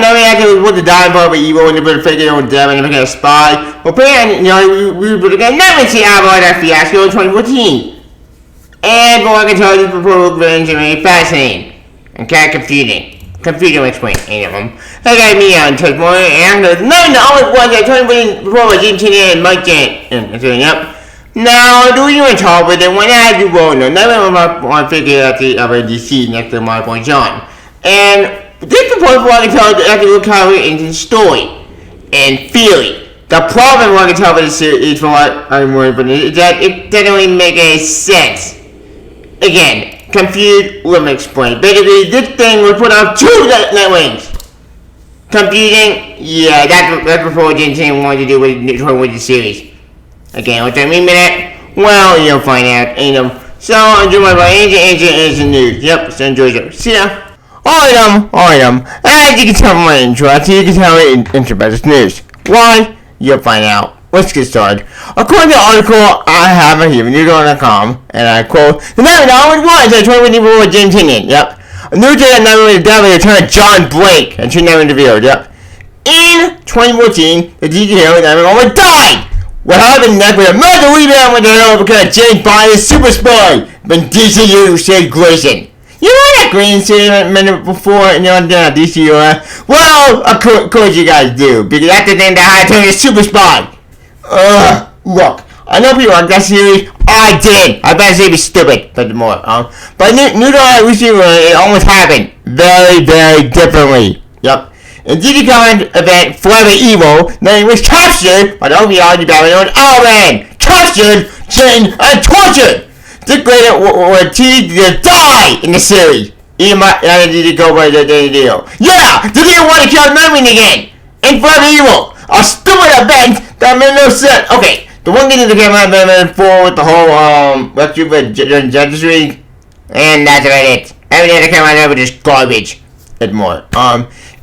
Nightwing actually put the dying part of evil and they put a fake on them and they became a spy. But apparently, we put again Nightwing see about that fiasco in 2014. And for what I can tell you, proposal revenge is fascinating and kind of confusing. Confusing to explain any of them. I got me on touch more and the only ones that told me before was Tynion and Mike Janin. Yep. Now, do you want to talk with them when I do well? No, none of them want to figure out the other DC next to my point John. And this proposal I can tell you after look how it into the story and theory. The problem I can tell with the series for what I'm worried about is that it doesn't really make any sense. Again, confused, let me explain. Basically, this thing was put out 2 Nightwings. Confusing? Yeah, that's before Janin wanted to do with the series. Again, what I mean by that? Well, you'll find out, So, enjoy my ancient news. Yep, so enjoy it. See ya. Alright, as you can tell from my intro, you can tell it intro about this news. Why? You'll find out. Let's get started. According to the article I have here, newsroom.com, and I quote, the Nightwing was at 2024 with James Tynion. Yep. A new day at Nightwing Devil returned John Blake and 2 Nightwing revealed. Yep. In 2014, the DJ hero Nightwing died. What happened next was a murder rebound with the hero because James Bond is super spy. But DCU said Grayson. You know that Green said a minute before in your DCU? Well, of course you guys do, because that's the thing that I turned a super spy. Look, I know people like that series. I did. I better say be stupid, but more. But new to our recently, it almost happened very, very differently. Yep. In DD Comics event Forever Evil, Nightwing was captured by the OVR known Owlman, captured, chained, and tortured. Dick Grayson was teased to die in the series. Even my DD go by the deal. Yeah, they didn't want to kill Nightwing again. In Forever Evil, a stupid event that made no sense. Okay, the one thing that came out of for with the whole rescue with Justice League, and that's about it. Everything that came out of it was just garbage and more.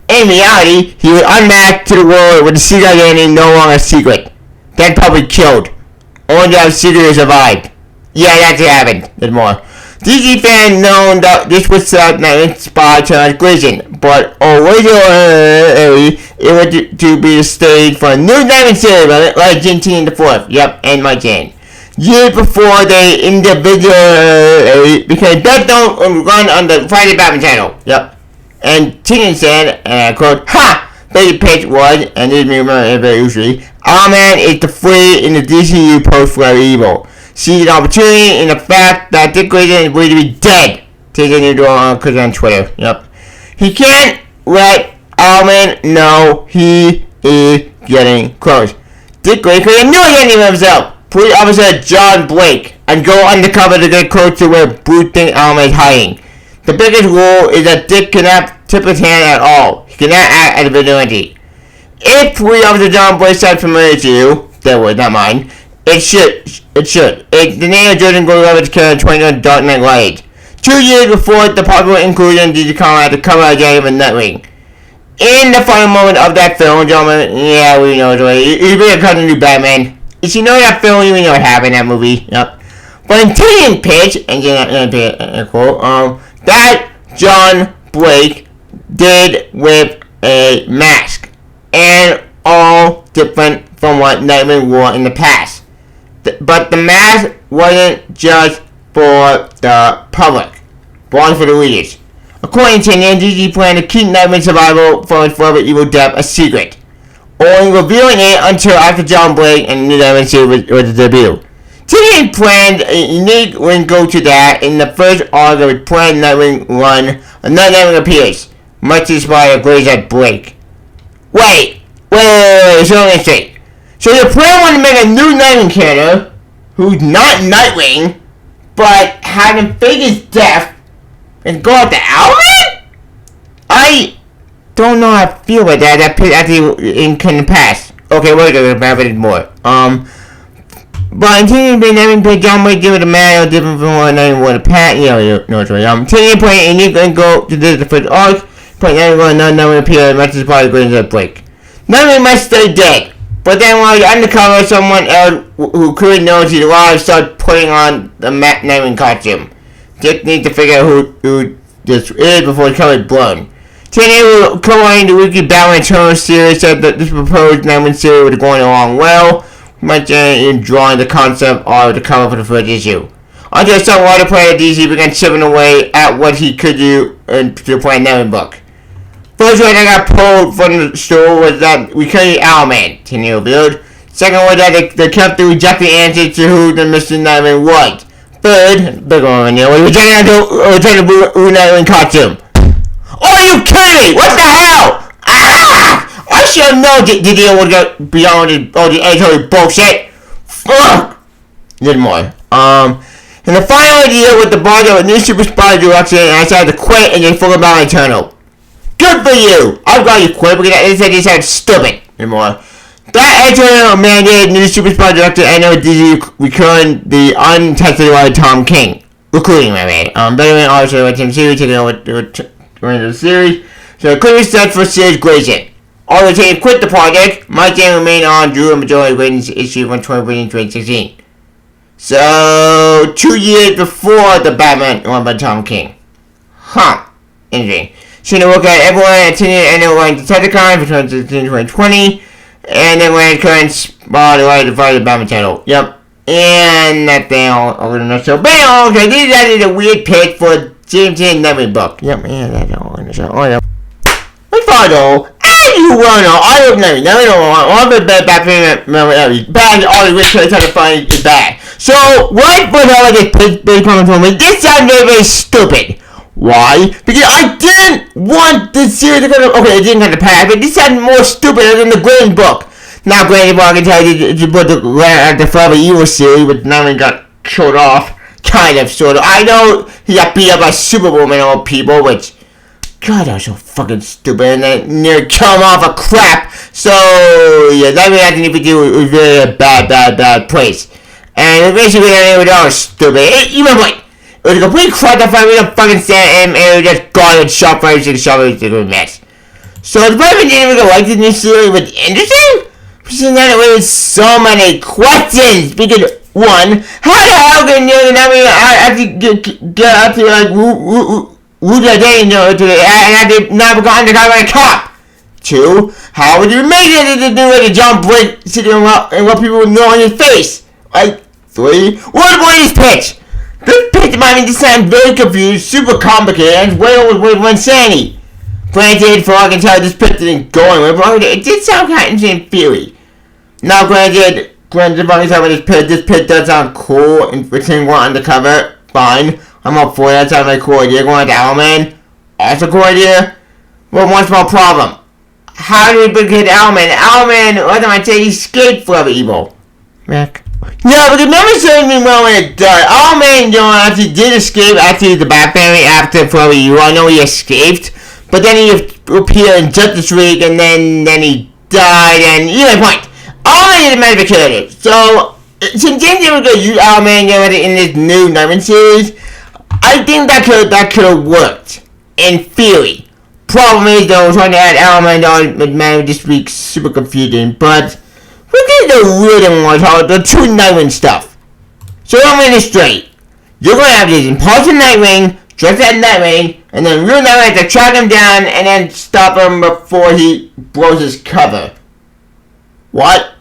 In reality, he was unmasked to the world with the secret identity no longer secret. Then probably killed. Only the secret survived. Yeah, that's what happened. There's more. DC fans know that this was Nightwing spy Charles Grayson, but originally it was to be the stage for a new Nightwing series like Janin the 4th. Yep, and Mike Janin. Years before they individually because Beth don't run on the Friday Batman channel. Yep. And Tynion said, and I quote, ha! Baby pitch was, and this me remember very usually, Owlman is the free in the DCU post Forever Evil. See an opportunity in the fact that Dick Grayson is going to be dead. Take a new door on Twitter. Yep. He can't let Owlman know he is getting close. Dick Grayson knew anything of himself. Police officer John Blake and go undercover to get close to where Bruce thinks Owlman is hiding. The biggest rule is that Dick cannot tip his hand at all. He cannot act as a vigilante. If police officer John Blake sounds familiar to you, that was not mine. It should. The name of Jordan Gold Levitt's character 21 Dark Knight Rises. 2 years before the possible inclusion of DC Comics had to cover identity of Nightwing. In the final moment of that film, gentlemen, yeah, we know the way. He's really a new Batman. If you know that film, you know what happened in that movie. Yep. But in Tynion pitch, and quote, that John Blake did with a mask, and all different from what Nightwing wore in the past. But the mask wasn't just for the public, but for the readers. According to Tynion, DC planned to keep Nightwing's survival from his Forever Evil death a secret, only revealing it until after John Blake and the new Nightwing series was the debut. Tynion planned a unique wrinkle to that in the first arc of his planned Nightwing run. Another Nightwing appears, much inspired Grayson Blake. Wait, so let me see. So the plan wanted to make a new Nightwing character, who's not Nightwing, but had him fake his death, and go after Owlman? I don't know how I feel about that. That actually in the past. Okay, we're gonna have it more. But Tynion been having played John Blake give it a man different from what Nightwing wore the past. Tynion played and you can go to the first arc, playing Nightwing Nightwing appear much as part of Grayson Blake. Nightwing must stay dead. But then while you're undercover, someone else who couldn't know he's alive starts putting on the Nightwing costume. Dick needs to figure out who this is before he covers blown. Tynion will co-write the weekly Batman Eternal series, said that this proposed Nightwing series was going along well. Much in drawing the concept of the cover for the first issue. Until some writer player DC began chipping away at what he could do to the point Nightwing book. First one that got pulled from the store was that we couldn't Owlman, Tynion revealed. Second was that they kept the rejecting answer to who the missing Nightwing was. Third, big one, was rejecting the Nightwing costume. Are you kidding? What the hell? Ah! I should know the deal would go beyond all the editorial bullshit. Fuck! Did more. And the final idea with the body of a new super spy direction, and I decided to quit and then full about Eternal. Good for you! I'm glad you quit because they said you sound stupid anymore. That editorial mandated new super spy director and DC recurring the untested by Tom King. Recruiting, my man. Betterman also went to the series, taking over the series. So clearly set for series Grayson. Although the team quit the project, Mike Janin remained on, drew a majority of ratings issue from 2016. So 2 years before the Batman one by Tom King. Huh. Interesting. So they work at everyone at Tynion and then went to Decepticon for 2020. And then when current spot right to fight the Batman channel. Yep. And that thing all over the show. Bam! Okay, that is a weird pitch for James and Nightwing book. Yep, yeah, that's all in the show. Oh, yeah. My father, as you well know, I don't know. Now we don't want all the bad bad all the rich trying to find is bad. So, right before this pitch coming from me, this sounds very, very stupid. Why? Because I didn't want this series to go to, okay, it didn't come to pass, but this sounded more stupid than the Green book. Now, granted, I can tell you the Forever Evil series, but now we got killed off. Kind of, sort of. I know he got beat up by Superwoman and all people, which, God, that was so fucking stupid, and then near kill him off a crap. So, yeah, that really had to do with really a bad place. And basically, it was all stupid. Even like, it was a complete crap that we don't fucking stand him, and it was just garbage, shop prices, it was a mess. So, the person didn't even like this new series was interesting. And then it was so many questions, because, one, how the hell can you actually get out to, like, who the day, and have to not forgotten to call a cop? Two, how would you make it to do like a John Blake sitting around and what people would know on his face? Like, three, what about his pitch? This pitch might be sound very confused, super complicated, and way over insanity. Granted, for all I can tell, this pitch didn't go anywhere, but it did sound kind of insane in theory. Now, granted, if I can tell this pitch does sound cool, and returning one on the cover, fine. I'm up for it, that sounds like a cool idea. Going to Owlman, also a cool idea. But one small problem. How did we get Owlman? Owlman, what am I saying? He escaped Forever Evil. Rick. Yeah, but it never served me well when it died. Owlman, actually did escape after the Bat Family, after Forever Evil. I know he escaped, but then he appeared in Justice League, and then he died, and you know my point. Owlman is a manipulative. So, since James was going to use Owlman in this new Nightwing series, I think that could have worked, in theory. Problem is, though, trying to add Owlman to man this week super confusing, but we did the really want to talk the two Nightwing stuff. So I'm getting it straight. You're going to have this impulsive Nightwing, dressed as Nightwing, and then real Nightwing has to track him down and then stop him before he blows his cover. What?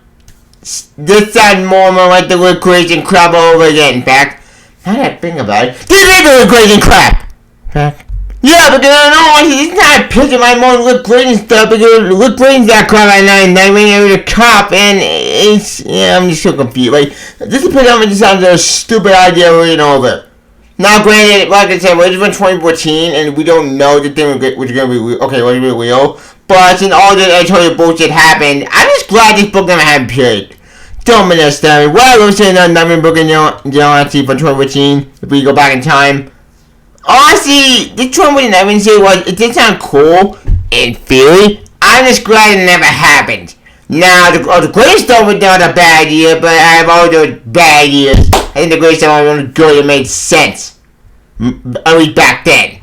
This sounds more and more like the Rick Grayson crap all over again. In fact, now that I think about it, this is the Rick Grayson crap! Back. Yeah, but I don't know, it's not a picture of my own Rick Grayson stuff, because Rick Grayson's that crap right now, and Nightwing is a cop, and it's, yeah, I'm just so confused. Like, this is pretty much just sounds like a stupid idea reading over. Now, granted, like I said, we're just in 2014, and we don't know the thing was going to be, okay, was it real? But since all this editorial bullshit happened, I'm just glad this book never happened, period. Don't misunderstand me. Well, I'm saying that Nightwing book in actually from 2014, if we go back in time. Honestly, the 2014 Nightwing series it did sound cool, in theory. I'm just glad it never happened. Now, the Grey stuff was not a bad idea, but out of all those bad ideas, I think the Grey stuff was good that made sense. At least back then.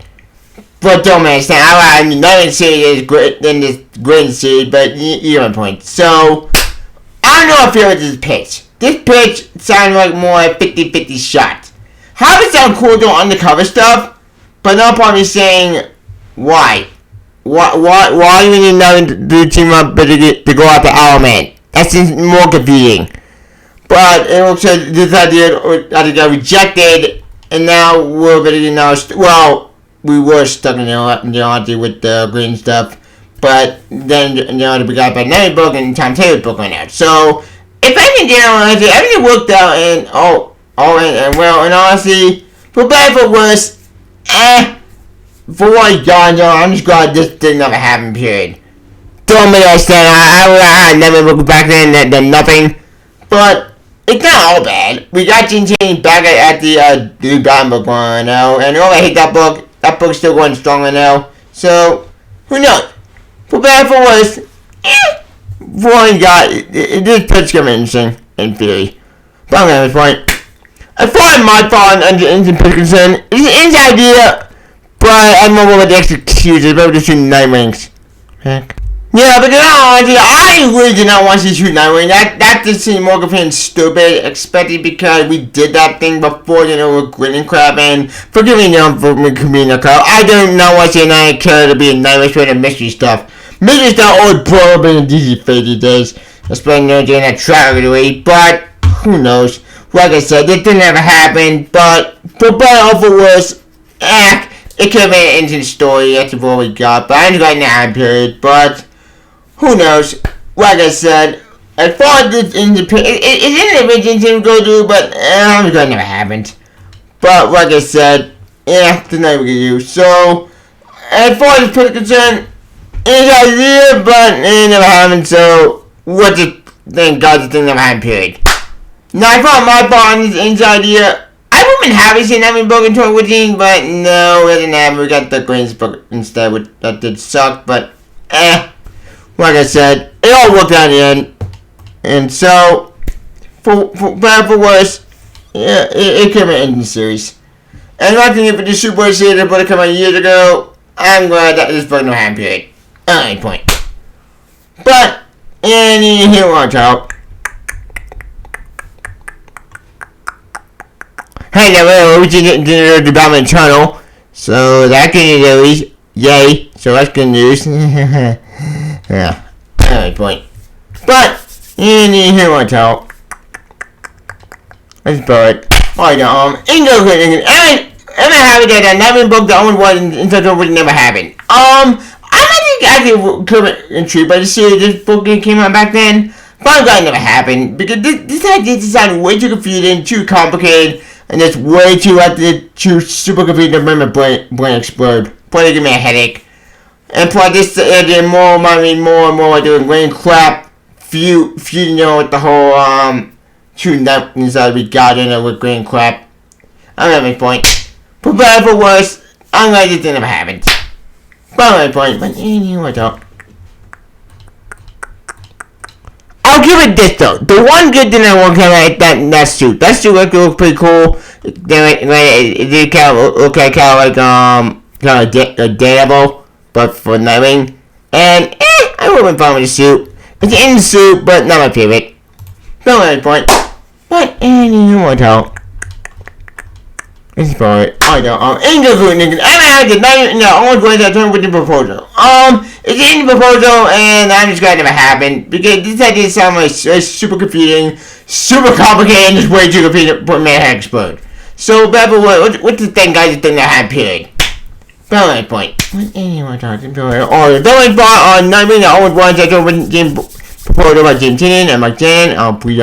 But don't understand, I mean, Nightwing series is great than this Grey series, but you get my point. So, I don't know if I feel with this pitch. This pitch sounded like more a 50-50 shot. How does it sound cool doing undercover stuff? But no point in saying, why? why do we need nothing to team up to go after Owlman? That seems more confusing. But it looks like this idea got rejected, and now we're going to well, we were stuck in the with the green stuff, but then we got by Nightwing book and Tom Taylor's book went out. So if anything, everything worked out, and well, and honestly, for better for worse, for what I got, I'm just glad this didn't never happen. Period. Don't misunderstand. I never looked back then nothing, but it's not all bad. We got Janin back at the Batman book one now, and I hate that book. That book's still going stronger now. So who knows? For better for worse, for what I got, this pitch coming interesting in theory. But I'm at this point. As far as my thought on the pitch concerned, it's an idea, but I don't know what the execution is. Maybe just shooting Nightwings. Heck. Yeah, but I really did not want to shoot Nightwing. That just seemed more confusing, stupid, especially because we did that thing before, with grinning crap, and forgive me, for being a crowd. I don't know what's in I care to be a Nightwing straight and mystery stuff. Mystery stuff always blow up in the DC fate these days, especially during that tragedy, but who knows. Like I said, this didn't ever happen, but for better or for worse, it could have been an interesting story. That's what we got, but I'm just going now, period, but who knows? Like I said, as far as this it's in the original to go through, but I'm just going to never happened. But like I said, it's not we can use. So, as far as this is concerned, it's an idea, but it never happened, so thank God this thing never happened, period. Now, I thought my part on this idea, I would have been happy seeing that in book in 2014, but no, it didn't happen. We got the Green's book instead, which that did suck, but like I said, it all worked out in the end. And so, for better for worse, it came in the series. And I think if the Superboy series that would have come out years ago, I'm glad that this book no happened, period. At any point. But, here on top. Hey, now we did the Batman channel, so that can do. Yay! So that's good news. Yeah, at any point. But here on top. Let's blow it. Alright, I'm happy that Nightwing book, the only one in such a would never happen. I'm actually kind of intrigued by the series. This book came out back then, but I'm glad it never happened because this idea sounded way too confusing, too complicated. And it's way too super confusing to make my brain explode. Probably give me a headache. And plus this idea more and more like doing brain crap, feuding with the whole shooting that inside we got in it with brain crap. I'm at my point. For better for worse, I'm glad this never happened. But I'm at my point, but what's up? I'll give it this though. The one good thing I want to like that suit. That suit looked pretty cool. It did kind of look like kind of Daredevil, but for Nightwing. And I would have been fine with the suit. It's in the suit, but not my favorite. Not my point. But what's up? It's fine. I don't. In conclusion, I'm going to turn with the proposal. It's in the proposal, and I'm just glad it never happened because this idea sounds like super confusing, super complicated, and just way too confusing to put my head explode. So, what's the thing, guys? The thing that had period. But my point. What anyone talking about? Oh, the only part on Nightwing, the only ones that don't proposal by Tynion and my Janin. Please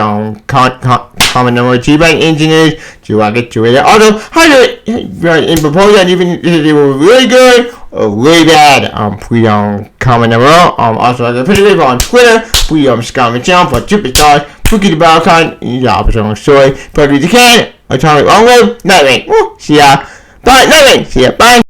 comment number 2 by engineers to get to it. Also, how do in proposal, and even if they were really good or really bad, please comment number. Also, I got pretty good on Twitter. Please comment channel for superstars. Cookie the Balcon, the opposite story. But if you can, Atomic Only, Nightwing. See ya. Bye, Nightwing. See ya. Bye.